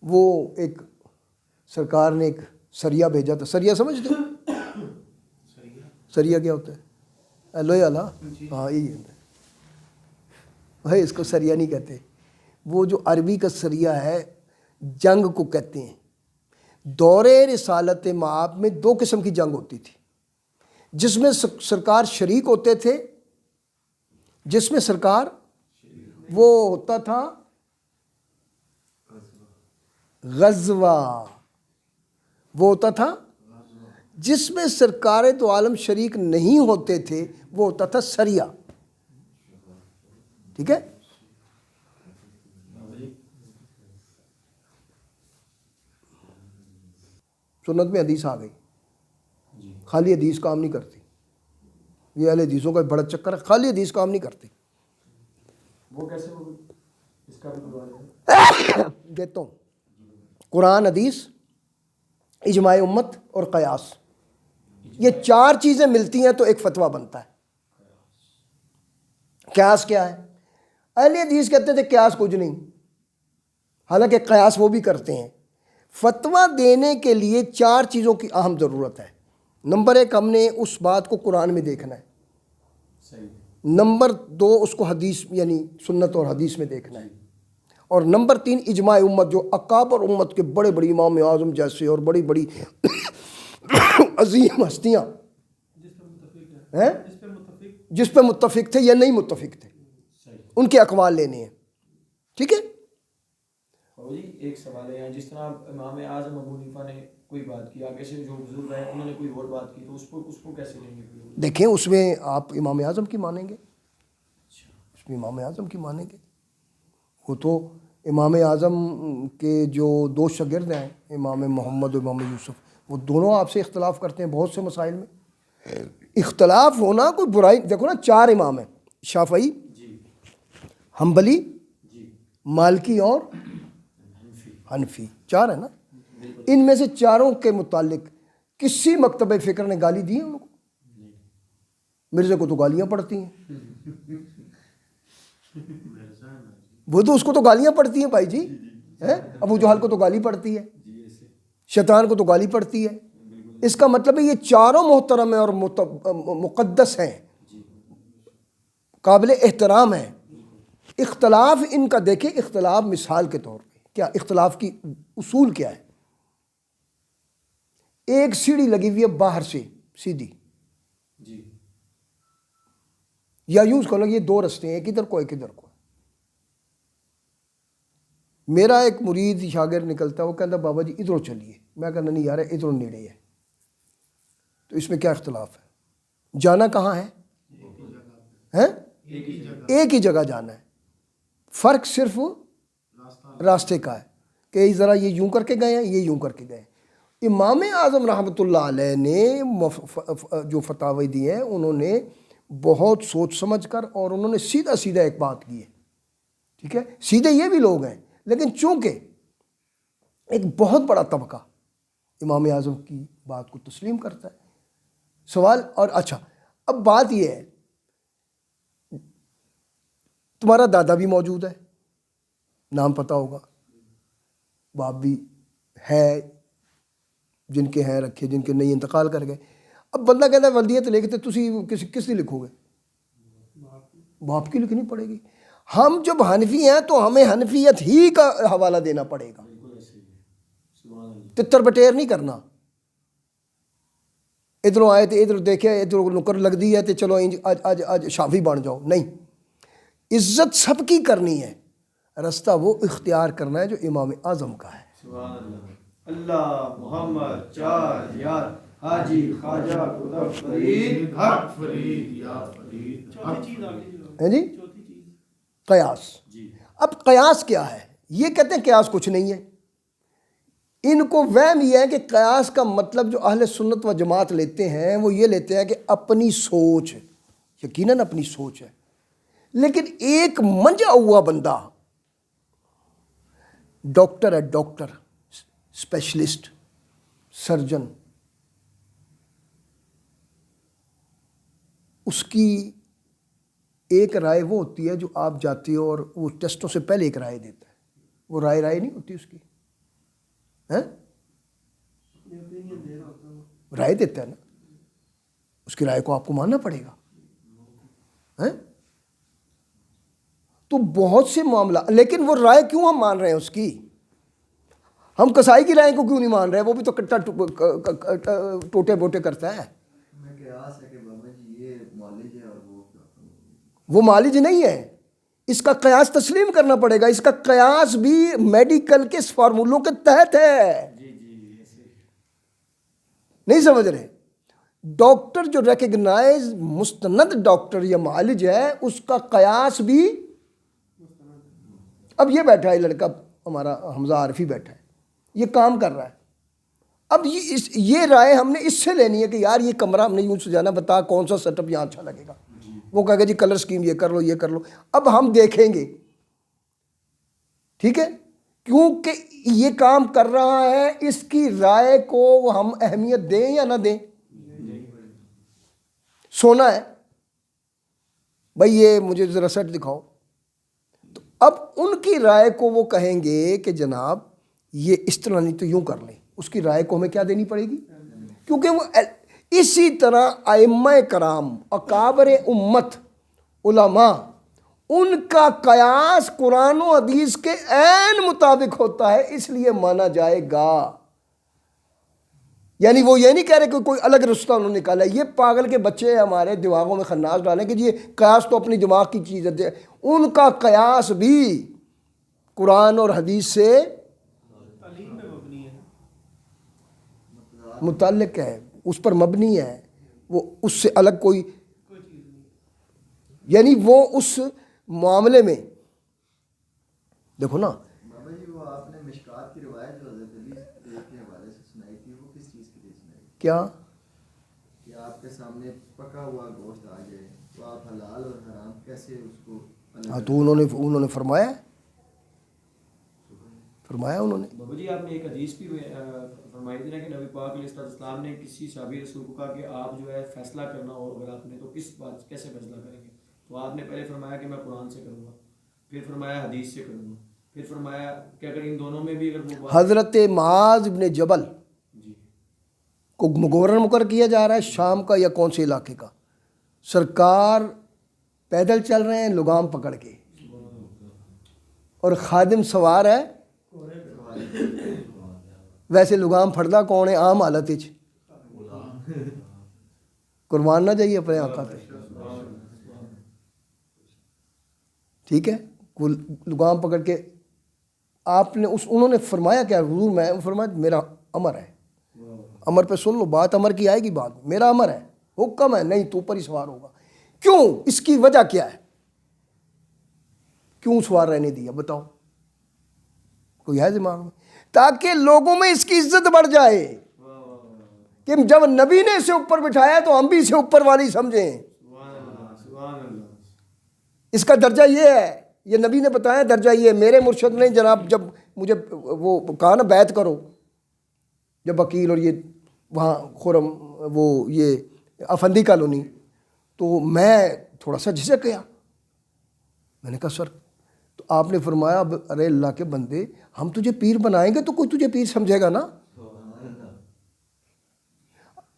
وہ ایک سرکار نے ایک سریا بھیجا تھا. سریا سمجھتے ہو؟ سریا کیا ہوتا ہے؟ لوہے والا. ہاں یہی ہوتا ہے بھائی. اس کو سریا نہیں کہتے. وہ جو عربی کا سریا ہے جنگ کو کہتے ہیں. دور رسالت مآب میں 2 قسم کی جنگ ہوتی تھی جس میں سرکار شریک ہوتے تھے. جس میں سرکار وہ ہوتا تھا غزوہ. وہ ہوتا تھا. جس میں سرکار دو عالم شریک نہیں ہوتے تھے وہ ہوتا تھا سریا. ٹھیک ہے. سنت میں حدیث آ گئی. خالی حدیث کام نہیں کرتی. یہ اہل حدیثوں کا بڑا چکر ہے. خالی حدیث کام نہیں کرتی. وہ کیسے اس کا بھی دیتا ہوں. قرآن، حدیث، اجماع امت اور قیاس، یہ 4 چیزیں ملتی ہیں تو ایک فتویٰ بنتا ہے. قیاس کیا ہے؟ اہل حدیث کہتے تھے قیاس کچھ نہیں، حالانکہ قیاس وہ بھی کرتے ہیں. فتویٰ دینے کے لیے 4 چیزوں کی اہم ضرورت ہے. نمبر 1 ہم نے اس بات کو قرآن میں دیکھنا ہے. نمبر 2 اس کو حدیث یعنی سنت اور حدیث میں دیکھنا ہے. اور نمبر 3 اجماع امت، جو اکابر امت کے بڑے بڑے امام اعظم جیسے اور بڑی بڑی عظیم ہستیاں ہیں جس پہ متفق تھے یا نہیں متفق تھے ان کے اقوال لینے ہیں. ٹھیک ہے. جی ایک سوال ہے. جس طرح امام اعظم ابو حنیفہ نے کوئی بات کی، آگے سے جو بزرگ رہے انہوں نے کوئی اور بات کی، تو اس کو کیسے لیں گے؟ دیکھیں اس میں آپ امام اعظم کی مانیں گے. اس میں امام اعظم کی مانیں گے. وہ تو امام اعظم کے جو 2 شاگرد ہیں امام محمد و امام یوسف، وہ دونوں آپ سے اختلاف کرتے ہیں بہت سے مسائل میں. اختلاف ہونا کوئی برائی. دیکھو نا 4 امام ہیں، شافعی، حنبلی، مالکی اور حنفی. 4 ہے نا. ان میں سے 4 کے متعلق کسی مکتب فکر نے گالی دی ہے ان کو؟ مرزا کو تو گالیاں پڑتی ہیں. وہ تو اس کو تو گالیاں پڑتی ہیں بھائی جی. ابو جہل کو تو گالی پڑتی ہے، شیطان کو تو گالی پڑتی ہے. اس کا مطلب ہے یہ 4 محترم ہیں اور مقدس ہیں، قابل احترام ہیں. اختلاف ان کا دیکھیں. اختلاف مثال کے طور پہ کیا اختلاف کی اصول کیا ہے؟ ایک سیڑھی لگی ہوئی ہے باہر سے سیدھی، یا یوز کرو یہ 2 رستے ہیں، ایک ادھر کو ایک ادھر کو. میرا ایک مرید شاگرد نکلتا ہے، وہ کہتا ہے بابا جی ادھر چلیے. میں کہنا نہیں یار ادھر نیڑے ہے. تو اس میں کیا اختلاف ہے؟ جانا کہاں ہے؟ ایک ہی جگہ جانا ہے. فرق صرف راستے کا ہے کہ ذرا یہ یوں کر کے گئے ہیں، یہ یوں کر کے گئے ہیں. امام اعظم رحمۃ اللہ علیہ نے جو فتاوی دی ہیں انہوں نے بہت سوچ سمجھ کر، اور انہوں نے سیدھا سیدھا ایک بات کی ہے. ٹھیک ہے. سیدھے یہ بھی لوگ ہیں، لیکن چونکہ ایک بہت بڑا طبقہ امام اعظم کی بات کو تسلیم کرتا ہے. سوال اور اچھا اب بات یہ ہے، تمہارا دادا بھی موجود ہے، نام پتہ ہوگا، باپ بھی ہے، جن کے ہیں رکھے، جن کے نہیں انتقال کر گئے. اب بندہ کہتا ہے ولدیت لکھتے تسی کس کی لکھو گے؟ باپ کی لکھنی پڑے گی. ہم جب حنفی ہیں تو ہمیں حنفیت ہی کا حوالہ دینا پڑے گا، تتر بٹیر نہیں کرنا. ادھروں آئے تو ادھر دیکھے ادھر نکر لگ دی ہے تو چلو آج شافی بن جاؤ. نہیں، عزت سب کی کرنی ہے. رستہ وہ اختیار کرنا ہے جو امام اعظم کا ہے. اللہ محمد 4 یار حاجی خواجہ قطب فرید حق فرید یا فرید. ہے جی قیاس. اب قیاس کیا ہے؟ یہ کہتے ہیں قیاس کچھ نہیں ہے. ان کو وہم یہ ہے کہ قیاس کا مطلب جو اہل سنت و جماعت لیتے ہیں وہ یہ لیتے ہیں کہ اپنی سوچ، یقیناً اپنی سوچ ہے، لیکن ایک منجا ہوا بندہ ڈاکٹر ہے، ڈاکٹر، اسپیشلسٹ، سرجن، اس کی ایک رائے وہ ہوتی ہے جو آپ جاتے ہو اور وہ ٹیسٹوں سے پہلے ایک رائے دیتا ہے. وہ رائے نہیں ہوتی اس کی. हैं? राय देता है ना, उसकी राय को आपको मानना पड़ेगा, हैं? तो बहुत से मामला, लेकिन वो राय क्यों हम मान रहे हैं उसकी? हम कसाई की राय को क्यों नहीं मान रहे? वो भी तो कट्टा टोटे बोटे करता है। वो मालिज नहीं है, इसका कयास तस्लीम करना पड़ेगा। इसका कयास भी मेडिकल के फार्मूलों के तहत है। नहीं समझ रहे? डॉक्टर जो रिकग्नाइज मुस्तनद डॉक्टर या मालिज है, उसका कयास भी। अब ये बैठा है लड़का हमारा हमजा आरिफी बैठा है, ये काम कर रहा है। अब ये राय हमने इससे लेनी है कि यार ये कमरा हमने यूं सजाना, बता कौन सा सेटअप यहाँ अच्छा लगेगा। वो कहेगा जी कलर स्कीम ये कर लो, ये कर लो। अब हम देखेंगे, ठीक है, क्योंकि ये काम कर रहा है, इसकी राय को हम अहमियत दें या ना दें। सोना है भाई, ये मुझे जरा सेट दिखाओ, तो अब उनकी राय को वो कहेंगे कि जनाब ये इस तरह नहीं तो यूं कर लें। उसकी राय को हमें क्या देनी पड़ेगी? क्योंकि वो इसी तरह आइम्मा कराम अकाबर उम्मत उलमा, उनका कयास कुरान और हदीस के ऐन मुताबिक होता है, इसलिए माना जाएगा। यानी वो ये नहीं कह रहे कि कोई अलग रास्ता उन्होंने निकाला। ये पागल के बच्चे हमारे दिमागों में खन्नास डालें कि ये कयास तो अपनी दिमाग की चीज़ है। उनका कयास भी कुरान और हदीस से मुताल्लिक है, उस पर मबनी है, वो उससे अलग कोई यानी वो उस मामले में देखो ना। बाबा जी वो आपने मिशकात की रिवायत जो हज़रत अली के हवाले से सुनाई थी, वो किस चीज़ के लिए सुनाई? क्या कि आपके सामने पका हुआ गोश्त आ जाए तो आप हलाल और हराम कैसे उसको अलग? हाँ, तो उन्होंने फरमाया उन्होंने। बाबा जी आपने एक हदीस भी फरमाई थी ना कि नबी पाक अलैहिस्सलाम ने किसी सहाबी रसूल को कहा कि आप जो है फैसला करना हो अगर आपने, तो किस बात कैसे फैसला करेंगे? तो आपने पहले फरमाया कि मैं कुरान से करूँगा, फिर फरमाया हदीस से करूँगा, फिर फरमाया कि अगर इन दोनों में भी अगर वो हज़रत मुआज़ इब्न जबल जी को गवर्नर मुकर किया जा रहा है शाम का या कौन से इलाके का। सरकार पैदल चल रहे हैं लगाम पकड़ के, और खादिम सवार है। वैसे लगाम फड़दा कौन है आम हालत च? कुर्बान ना जाइए अपने आका पे, ठीक है। लगाम पकड़ के आपने उन्होंने फरमाया क्या? हुजूर मैं फरमाया मेरा अमर है, अमर पे सुन लो बात, अमर की आएगी बात। मेरा अमर है, हुक्म है, नहीं तू ऊपर ही सवार होगा। क्यों? इसकी वजह क्या है? क्यों सवार रहने दिया बताओ? कोई है दिमाग में? ताकि लोगों में इसकी इज्जत बढ़ जाए कि जब नबी ने इसे ऊपर बिठाया तो हम भी इसे ऊपर वाली समझें। इसका दर्जा ये है, ये नबी ने बताया दर्जा ये। मेरे मुर्शद ने जनाब जब मुझे वो कहा ना बैत करो, जब वकील और ये वहाँ खुरम वो ये अफंदी कॉलोनी, तो मैं थोड़ा सा झिझक गया। मैंने कहा सर, तो आपने फरमाया अब अरे अल्लाह के बंदे हम तुझे पीर बनाएंगे तो कोई तुझे पीर समझेगा ना।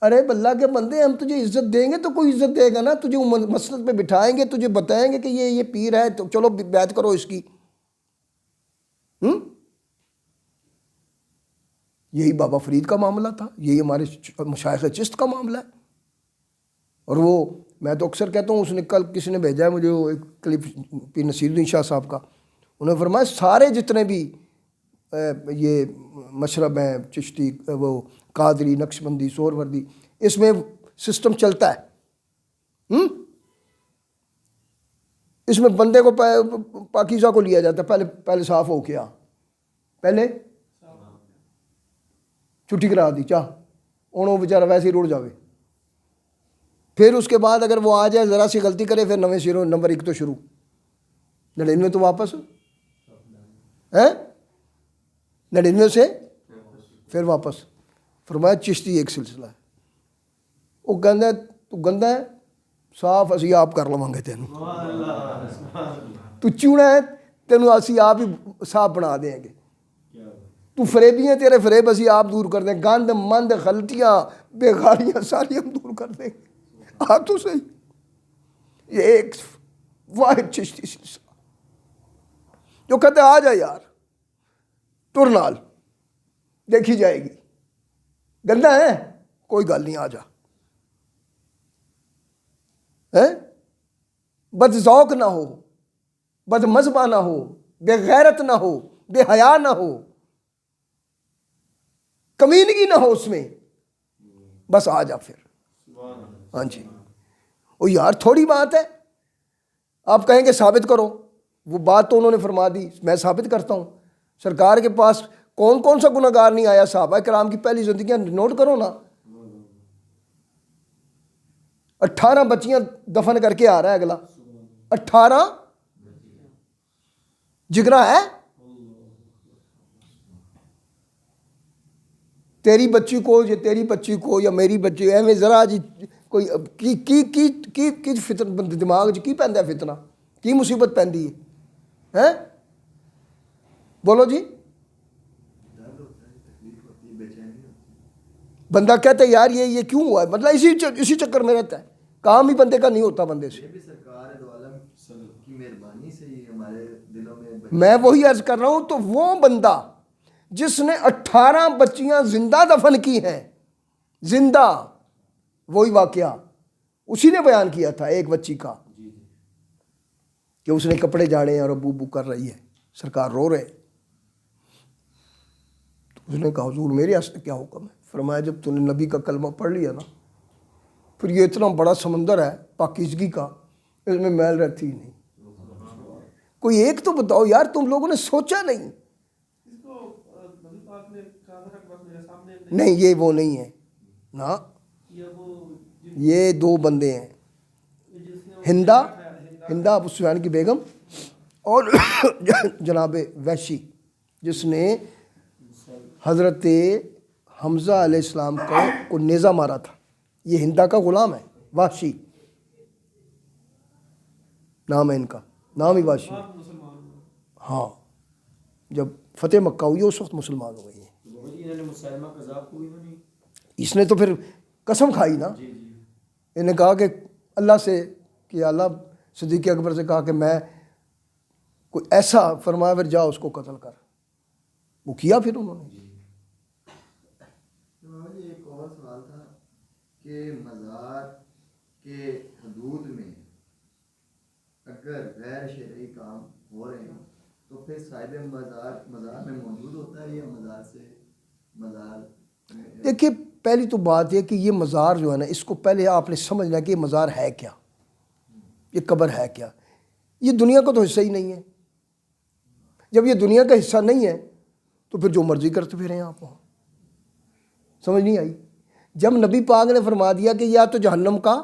अरे अल्लाह के बंदे हम तुझे इज्जत देंगे तो कोई इज्जत देगा ना। तुझे मसनद पे बिठाएंगे, तुझे बताएंगे कि ये पीर है तो चलो बैत करो इसकी। यही बाबा फरीद का मामला था, यही हमारे मशाइख चिश्त का मामला है। और वो मैं तो अक्सर कहता हूँ, उसने कल किसी ने भेजा है मुझे वो एक क्लिप पीर नसीरुद्दीन शाह साहब का। उन्होंने फरमाया सारे जितने भी ये मशरब हैं, चिश्ती वो कादरी नक्शबंदी सोहरवर्दी, इसमें सिस्टम चलता है। इसमें बंदे को पाकीज़ा को लिया जाता है, पहले साफ़ हो गया, पहले छुट्टी करा दी चाह वो बेचारा वैसे ही रुड़ जावे। फिर उसके बाद अगर वो आ जाए ज़रा सी गलती करे, फिर नवे सिरों नंबर 1 तो शुरू, 99 तो वापस है, 99 से फिर वापस। फरमाया चिश्ती एक सिलसिला है। वो कहता तू गंदा है, साफ असी आप कर लवांगे, तेन तू चूना है, तेन असी आप ही साफ बना देंगे। تو فریبی ہیں، تیرے فریب اسی آپ دور کر دیں، گند مند غلطیاں بیکاریاں ساری ہم دور کر دیں گے، آپ تو صحیح. یہ ایک واحد چشتی سلسلہ جو کہتے آ جا یار تر نال دیکھی جائے گی، گندا ہے کوئی گل نہیں، آ جا. بد ذوق نہ ہو، بد مذہبہ نہ ہو، بے غیرت نہ ہو، بے حیا نہ ہو، کمینگی نہ ہو اس میں، بس آ جا پھر. ہاں جی، وہ یار تھوڑی بات ہے. آپ کہیں گے ثابت کرو، وہ بات تو انہوں نے فرما دی، میں ثابت کرتا ہوں. سرکار کے پاس کون کون سا گناہ گار نہیں آیا؟ صحابہ کرام کی پہلی زندگیاں نوٹ کرو نا. 18 بچیاں دفن کر کے آ رہا ہے اگلا، 18 جگرا ہے. تیری بچی کو یا تیری بچی کو یا میری بچی ایویں ذرا جی کوئی کی فتن دماغ کی پیندا ہے، فتنہ کی مصیبت پیندی ہے؟ بولو جی. بندہ کہتا ہے یار یہ کیوں ہوا ہے، مطلب اسی چکر میں رہتا ہے، کام ہی بندے کا نہیں ہوتا بندے سے. میں وہی عرض کر رہا ہوں. تو وہ بندہ جس نے 18 بچیاں زندہ دفن کی ہیں، زندہ، وہی واقعہ اسی نے بیان کیا تھا ایک بچی کا کہ اس نے کپڑے جاڑے ہیں اور ابو ابو کر رہی ہے، سرکار رو رہے. تو اس نے کہا حضور میرے واسطے کیا حکم ہے؟ فرمایا جب تو نے نبی کا کلمہ پڑھ لیا نا، پھر یہ اتنا بڑا سمندر ہے پاکیزگی کا، اس میں میل رہتی ہی نہیں. کوئی ایک تو بتاؤ یار، تم لوگوں نے سوچا نہیں. نہیں یہ وہ نہیں ہے نا، یہ 2 بندے ہیں، ہندا ابو سفیان کی بیگم اور جناب وحشی جس نے حضرت حمزہ علیہ السلام کو نیزہ مارا تھا. یہ ہندا کا غلام ہے، وحشی نام ہے ان کا، نام ہی وحشی. ہاں جب فتح مکہ ہوئی اس وقت مسلمان ہو گئی ہیں. اس نے تو پھر قسم کھائی نا، انہوں نے کہا کہ اللہ سے کہ اللہ، صدیق اکبر سے کہا کہ میں کوئی ایسا فرمایا پھر جا اس کو قتل کر. وہ کیا پھر انہوں نے. ایک اور سوال تھا کہ مزار کے حدود میں اگر غیر شرعی کام ہو رہے ہیں تو پھر صاحب مزار میں موجود ہوتا ہے یا مزار دیکھیے پہلی تو بات یہ کہ یہ مزار جو ہے نا، اس کو پہلے آپ نے سمجھنا کہ یہ مزار ہے کیا، یہ قبر ہے کیا. یہ دنیا کا تو حصہ ہی نہیں ہے. جب یہ دنیا کا حصہ نہیں ہے تو پھر جو مرضی کرتے پھریں آپ وہاں. سمجھ نہیں آئی؟ جب نبی پاک نے فرما دیا کہ یا تو جہنم کا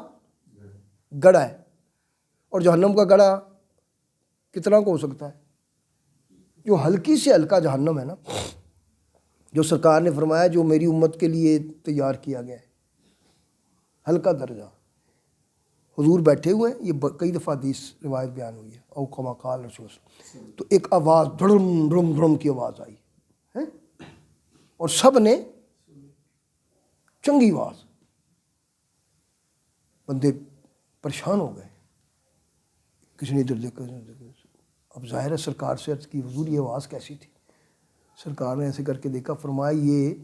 گڑھا ہے، اور جہنم کا گڑھا کتنا کو ہو سکتا ہے؟ جو ہلکی سے ہلکا جہنم ہے نا، جو سرکار نے فرمایا جو میری امت کے لیے تیار کیا گیا ہے، ہلکا درجہ. حضور بیٹھے ہوئے ہیں، یہ کئی دفعہ حدیث روایت بیان ہوئی ہے، او کما قال رسول اللہ، تو ایک آواز ڈھڑم ڈھڑم ڈھڑم کی آواز آئی ہے، اور سب نے چنگی آواز، بندے پریشان ہو گئے، کسی نے ادھر دیکھا. اب ظاہر ہے سرکار سے عرض کی حضور یہ آواز کیسی تھی؟ سرکار نے ایسے کر کے دیکھا، فرمایا یہ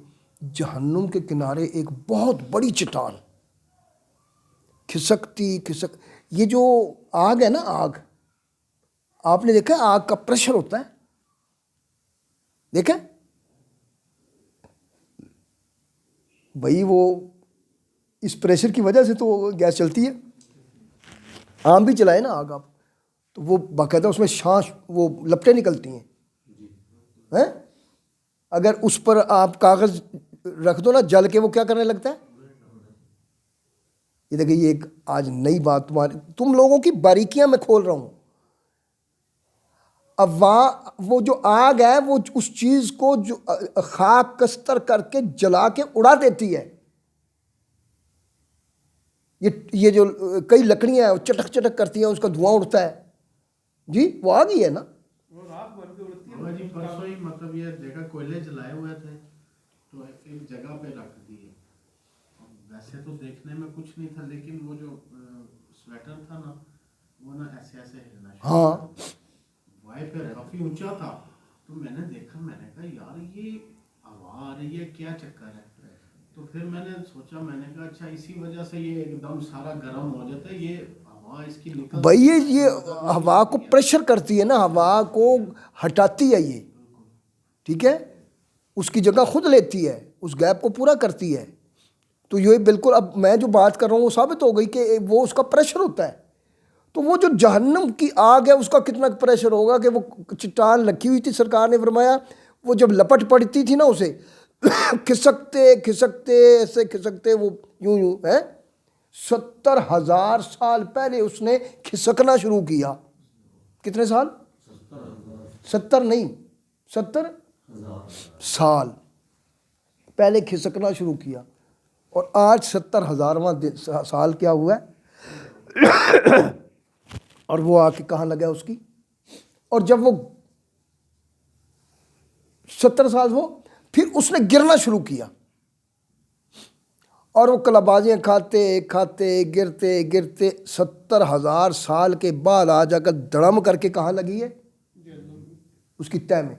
جہنم کے کنارے ایک بہت بڑی چٹان کھسکتی یہ جو آگ ہے نا، آگ آپ نے دیکھا آگ کا پریشر ہوتا ہے، دیکھیں بھائی، وہ اس پریشر کی وجہ سے تو گیس چلتی ہے. عام بھی چلائے نا آگ آپ، تو وہ باقاعدہ اس میں شانش، وہ لپٹیں نکلتی ہیں. اگر اس پر آپ کاغذ رکھ دو نا، جل کے وہ کیا کرنے لگتا ہے. یہ دیکھیں یہ ایک آج نئی بات تم لوگوں کی باریکیاں میں کھول رہا ہوں. اب وہ جو آگ ہے وہ اس چیز کو جو خاک کستر کر کے جلا کے اڑا دیتی ہے. یہ جو کئی لکڑیاں ہیں چٹک چٹک کرتی ہیں، اس کا دھواں اڑتا ہے. جی وہ آگ ہی ہے نا. बाबा जी परसों ही मतलब ये देखा कोयले जलाए हुए थे तो एक जगह पे रख दिए। वैसे तो देखने में कुछ नहीं था, लेकिन वो जो स्वेटर था ना वो ना ऐसे ऐसे हिलना शुरू हाँ। कर दिया। वाई पे काफी ऊंचा था, तो मैंने देखा, मैंने कहा यार ये हवा आ रही है, क्या चक्कर है। तो फिर मैंने सोचा, मैंने कहा अच्छा इसी वजह से ये एकदम सारा गर्म हो जाता है, ये हवा इसकी निकल भाई ये हवा को प्रेशर करती है ना, हवा को हटाती है ये, ठीक है, उसकी जगह खुद लेती है, उस गैप को पूरा करती है। तो ये बिल्कुल, अब मैं जो बात कर रहा हूँ वो साबित हो गई कि वो उसका प्रेशर होता है। तो वो जो जहन्नम की आग है उसका कितना प्रेशर होगा कि वो चट्टान रखी हुई थी, सरकार ने फरमाया वो जब लपट पड़ती थी ना उसे खिसकते खिसकते ऐसे खिसकते वो यूं यूं है, 70,000 साल पहले उसने खिसकना शुरू किया। कितने साल? 70 नहीं, 70 साल पहले खिसकना शुरू किया, और आज 70,000वां साल क्या हुआ है और वो आके कहाँ लगा उसकी। और जब वो 70 साल हो, फिर उसने गिरना शुरू किया, और वो कलाबाजियाँ खाते खाते गिरते गिरते 70,000 साल के बाद आ जाकर धड़म करके कहाँ लगी है? उसकी तय में,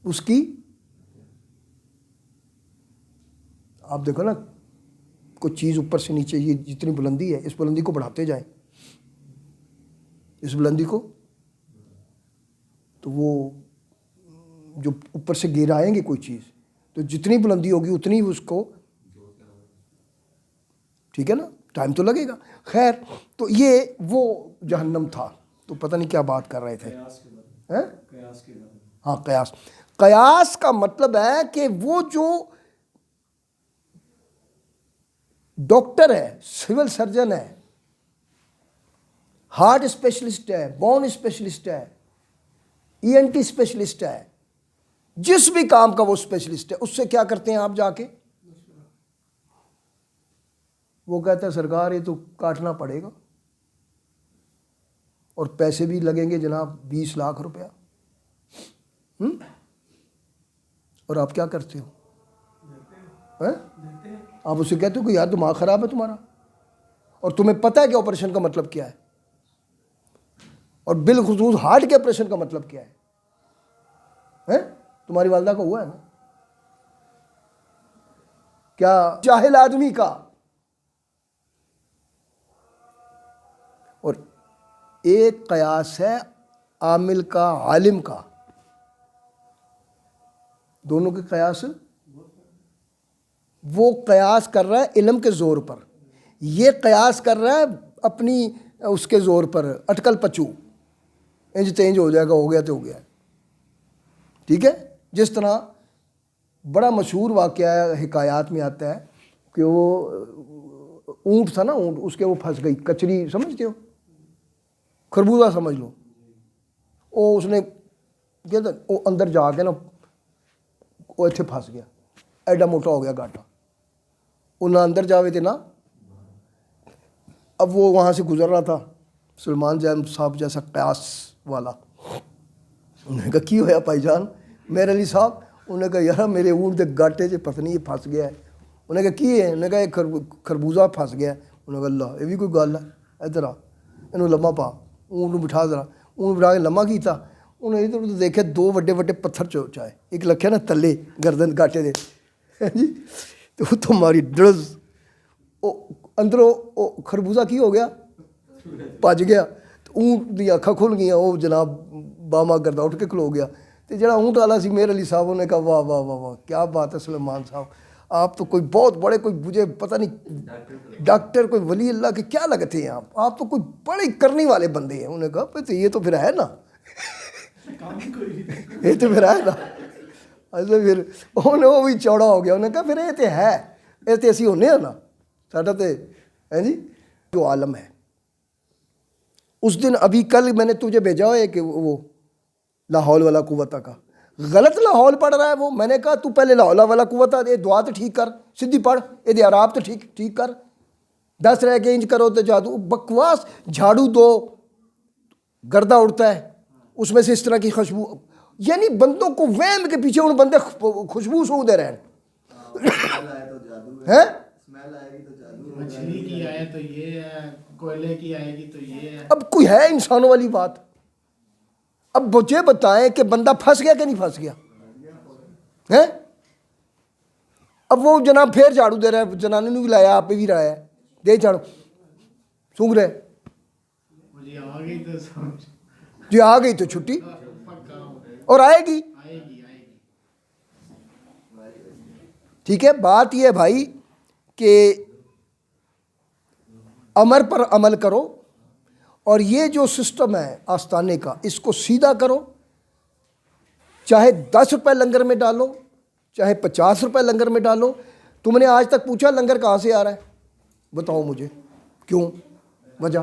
उसकी। आप देखो ना, कोई चीज़ ऊपर से नीचे, ये जितनी बुलंदी है, इस बुलंदी को बढ़ाते जाएं, इस बुलंदी को, तो वो जो ऊपर से गिराएंगे कोई चीज़, तो जितनी बुलंदी होगी उतनी उसको, ठीक है ना, टाइम तो लगेगा। खैर, तो ये वो जहन्नम था। तो पता नहीं क्या बात कर रहे थे, हैं? हाँ, कयास। कयास का मतलब है कि वो जो डॉक्टर है, सिविल सर्जन है, हार्ट स्पेशलिस्ट है, बोन स्पेशलिस्ट है, ईएनटी स्पेशलिस्ट है, जिस भी काम का वो स्पेशलिस्ट है, उससे क्या करते हैं आप जाके? वो कहता है सरकार ये तो काटना पड़ेगा, और पैसे भी लगेंगे जनाब 20 लाख रुपया। और आप क्या करते हो? हैं? आप उसे कहते हो कि यार दिमाग खराब है तुम्हारा, और तुम्हें पता है कि ऑपरेशन का मतलब क्या है, और बिलखुसूस हार्ट के ऑपरेशन का मतलब क्या है? हैं? तुम्हारी वालदा को हुआ है ना? क्या जाहिल आदमी का। और एक कयास है आमिल का, आलिम का, दोनों के कयास। वो कयास कर रहा है इल्म के ज़ोर पर, ये कयास कर रहा है अपनी उसके ज़ोर पर, अटकल पचू, इंज तेंज हो जाएगा, हो गया तो हो गया, ठीक है। जिस तरह बड़ा मशहूर वाक़या है, हिकायात में आता है कि वो ऊँट था ना, ऊँट, उसके वो फंस गई कचरी, समझते हो, खरबूजा समझ लो, वो उसने कहता वो अंदर जाके ना वो इत्थे फंस गया, एडा मोटा हो गया गाटा, वो ना अंदर जावे थे ना। अब वो वहाँ से गुजर रहा था, सलमान जैन साहब जैसा कयास वाला, उन्होंने कहा की होया भाईजान मेरे अली साहब? उन्होंने कहा यार मेरे ऊँट के गाटे से पता नहीं ये फंस गया है। उन्होंने कहा की है? उन्होंने कहा एक खरबूजा फंस गया। उन्होंने कहा अल्लाह ये भी कोई गल है, इधर आ, इनू लम्मा पा, ऊँट नूं बिठा जरा, ऊँट बिठा के लम्मा किया, उन्हें इधर उधर देखे, दो वड्डे वड्डे पत्थर चाहे, एक लखे ना थले गर्दन गाटे दे जी, तो उत्थों मारी डरज, वो अंदरों वो खरबूजा की हो गया, भज गया, तो ऊँट दी अखां खुल गई, वो जनाब बामा करदा उठ के खलो गया। तो जो ऊँट वाला सी मेरे अली साहब, उन्हें कहा वाह वाह वाह वाह क्या बात है सलमान साहब, आप तो कोई बहुत बड़े, कोई मुझे पता नहीं डॉक्टर, कोई वली अल्लाह के क्या लगते हैं आप तो कोई बड़े करने वाले बंदे हैं। उन्होंने कहा तो ये तो फिर है ना ये तो फिर है ना। अच्छा फिर उन्हें वो भी चौड़ा हो गया, उन्हें कहा फिर ये तो है, ये तो असी होने ना, साडा तो है जी जो आलम है। उस दिन अभी कल मैंने तुझे भेजा है कि वो लाहौल वाला कुव्वता का गलत लाहौल पढ़ रहा है वो। मैंने कहा तू पहले लाहौल वाला कुव्वता ये दुआ तो ठीक कर, सीधी पढ़, ये आराब तो ठीक कर, 10 रह के इंज करो तो जादू, बकवास, झाड़ू दो गर्दा उड़ता है, उसमें से इस तरह की खुशबू, यानी बंदों को वहम के पीछे उन बंदे खुशबू सूंघ दे रहे हैं। स्मेल आए तो जादू हैं? स्मेल आएगी तो जादू है। मछली की आए तो ये है, कोयले की आएगी तो ये है। अब कोई है इंसानों वाली बात? अब मुझे बताएं कि बंदा फंस गया कि नहीं फंस गया है? अब वो जनाब फिर झाड़ू दे रहा है, जनानी ने भी लाया, आप भी रहा है, दे झाड़ू, सूंघ रहे। मुझे आ गई तो समझ, जी आ गई तो छुट्टी, पक्का हो गई। और आएगी। आएगी आएगी। ठीक है, बात यह है भाई कि अमर पर अमल करो, और ये जो सिस्टम है आस्ताने का, इसको सीधा करो। चाहे 10 रुपये लंगर में डालो, चाहे 50 रुपये लंगर में डालो। तुमने आज तक पूछा लंगर कहाँ से आ रहा है? बताओ मुझे, क्यों? वजह